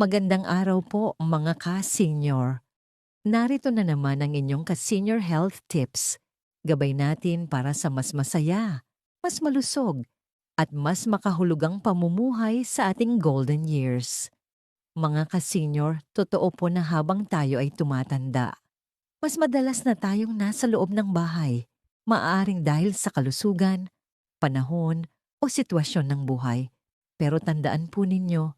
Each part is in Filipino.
Magandang araw po mga ka-senior. Narito na naman ang inyong ka-senior health tips. Gabay natin para sa mas masaya, mas malusog, at mas makahulugang pamumuhay sa ating golden years. Mga ka-senior, totoo po na habang tayo ay tumatanda, mas madalas na tayong nasa loob ng bahay, maaaring dahil sa kalusugan, panahon, o sitwasyon ng buhay. Pero tandaan po ninyo,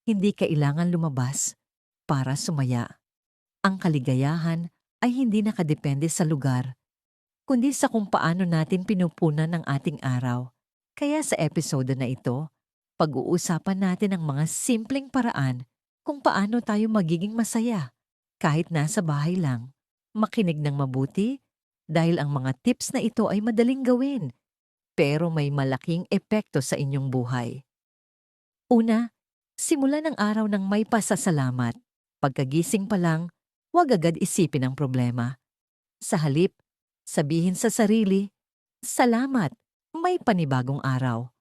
hindi kailangan lumabas para sumaya. Ang kaligayahan ay hindi nakadepende sa lugar, kundi sa kung paano natin pinupunan ang ating araw. Kaya sa episode na ito, pag-uusapan natin ang mga simpleng paraan kung paano tayo magiging masaya kahit nasa bahay lang. Makinig ng mabuti dahil ang mga tips na ito ay madaling gawin pero may malaking epekto sa inyong buhay. Una, simulan ang araw ng may pasasalamat. Pagkagising pa lang, huwag agad isipin ang problema. Sa halip, sabihin sa sarili, "Salamat, may panibagong araw."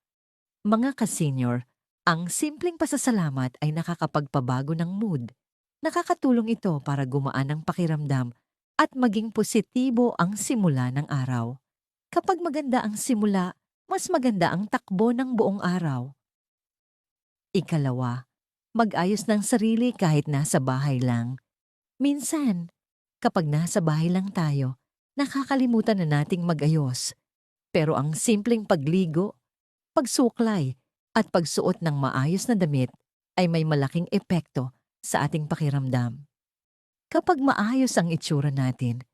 Mga ka-senior, ang simpleng pasasalamat ay nakakapagpabago ng mood. Nakakatulong ito para gumaan ang pakiramdam at maging positibo ang simula ng araw. Kapag maganda ang simula, mas maganda ang takbo ng buong araw. Ikalawa, mag-ayos ng sarili kahit nasa bahay lang. Minsan, kapag nasa bahay lang tayo, nakakalimutan na nating mag-ayos. Pero ang simpleng pagligo, pagsuklay, at pagsuot ng maayos na damit ay may malaking epekto sa ating pakiramdam. Kapag maayos ang itsura natin,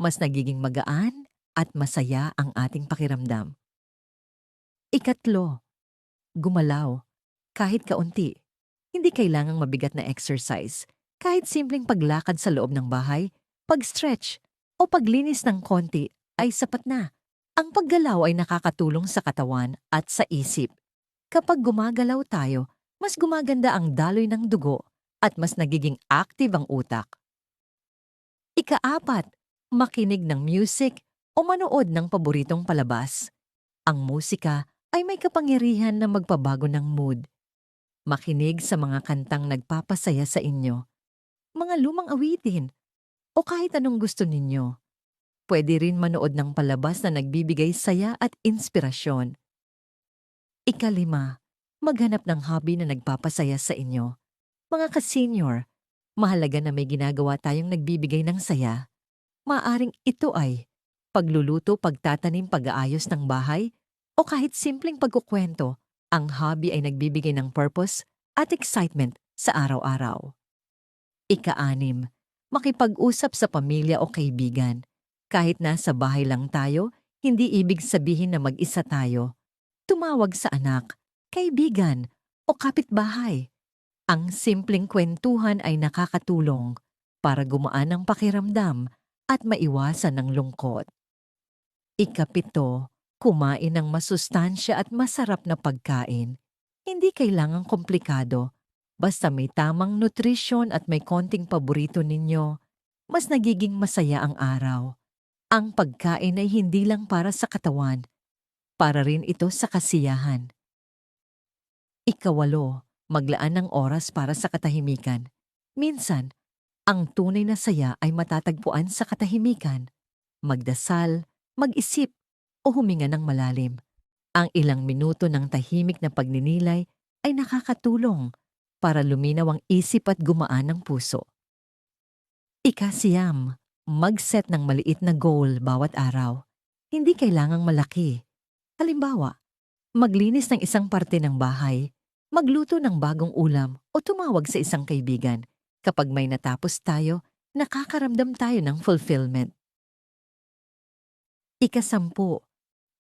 mas nagiging magaan at masaya ang ating pakiramdam. Ikatlo, gumalaw. Kahit kaunti. Hindi kailangang mabigat na exercise. Kahit simpleng paglakad sa loob ng bahay, pag-stretch, o paglinis ng konti ay sapat na. Ang paggalaw ay nakakatulong sa katawan at sa isip. Kapag gumagalaw tayo, mas gumaganda ang daloy ng dugo at mas nagiging active ang utak. Ikaapat, makinig ng music o manood ng paboritong palabas. Ang musika ay may kapangyarihan na magpabago ng mood. Makinig sa mga kantang nagpapasaya sa inyo, mga lumang awitin, o kahit anong gusto ninyo. Pwede rin manood ng palabas na nagbibigay saya at inspirasyon. Ikalima, maghanap ng hobby na nagpapasaya sa inyo. Mga ka-senior, mahalaga na may ginagawa tayong nagbibigay ng saya. Maaring ito ay pagluluto, pagtatanim, pag-aayos ng bahay, o kahit simpleng pagkukwento. Ang hobby ay nagbibigay ng purpose at excitement sa araw-araw. Ika-anim, makipag-usap sa pamilya o kaibigan. Kahit nasa bahay lang tayo, hindi ibig sabihin na mag-isa tayo. Tumawag sa anak, kaibigan, o kapitbahay. Ang simpleng kwentuhan ay nakakatulong para gumaan ang pakiramdam at maiwasan ng lungkot. Ikapito, kumain ng masustansya at masarap na pagkain. Hindi kailangang komplikado. Basta may tamang nutrisyon at may konting paborito ninyo, mas nagiging masaya ang araw. Ang pagkain ay hindi lang para sa katawan, para rin ito sa kasiyahan. Ikawalo, maglaan ng oras para sa katahimikan. Minsan, ang tunay na saya ay matatagpuan sa katahimikan. Magdasal, mag-isip, o huminga ng malalim. Ang ilang minuto ng tahimik na pagninilay ay nakakatulong para luminaw ang isip at gumaan ang puso. Ikasiyam, mag-set ng maliit na goal bawat araw. Hindi kailangang malaki. Halimbawa, maglinis ng isang parte ng bahay, magluto ng bagong ulam o tumawag sa isang kaibigan. Kapag may natapos tayo, nakakaramdam tayo ng fulfillment. Ikasampu,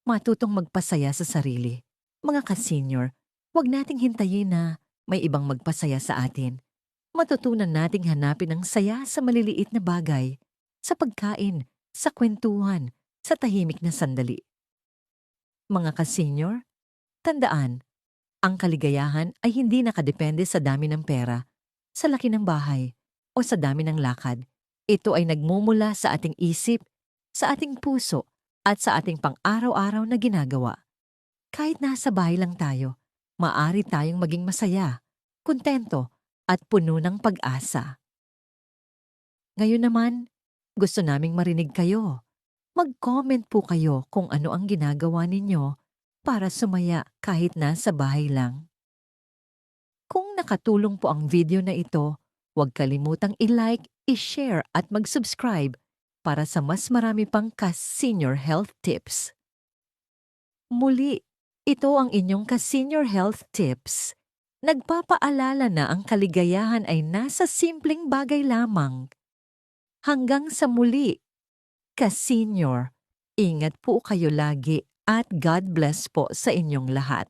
matutong magpasaya sa sarili. Mga ka-senior, huwag nating hintayin na may ibang magpasaya sa atin. Matutunan nating hanapin ang saya sa maliliit na bagay, sa pagkain, sa kwentuhan, sa tahimik na sandali. Mga ka-senior, tandaan, ang kaligayahan ay hindi nakadepende sa dami ng pera, sa laki ng bahay, o sa dami ng lakad. Ito ay nagmumula sa ating isip, sa ating puso, at sa ating pang-araw-araw na ginagawa. Kahit nasa bahay lang tayo, maaari tayong maging masaya, kontento, at puno ng pag-asa. Ngayon naman, gusto naming marinig kayo. Mag-comment po kayo kung ano ang ginagawa ninyo para sumaya kahit nasa bahay lang. Kung nakatulong po ang video na ito, huwag kalimutang i-like, i-share at mag-subscribe para sa mas marami pang ka-senior health tips. Muli, ito ang inyong ka-senior health tips. Nagpapaalala na ang kaligayahan ay nasa simpleng bagay lamang. Hanggang sa muli, ka-senior, ingat po kayo lagi at God bless po sa inyong lahat.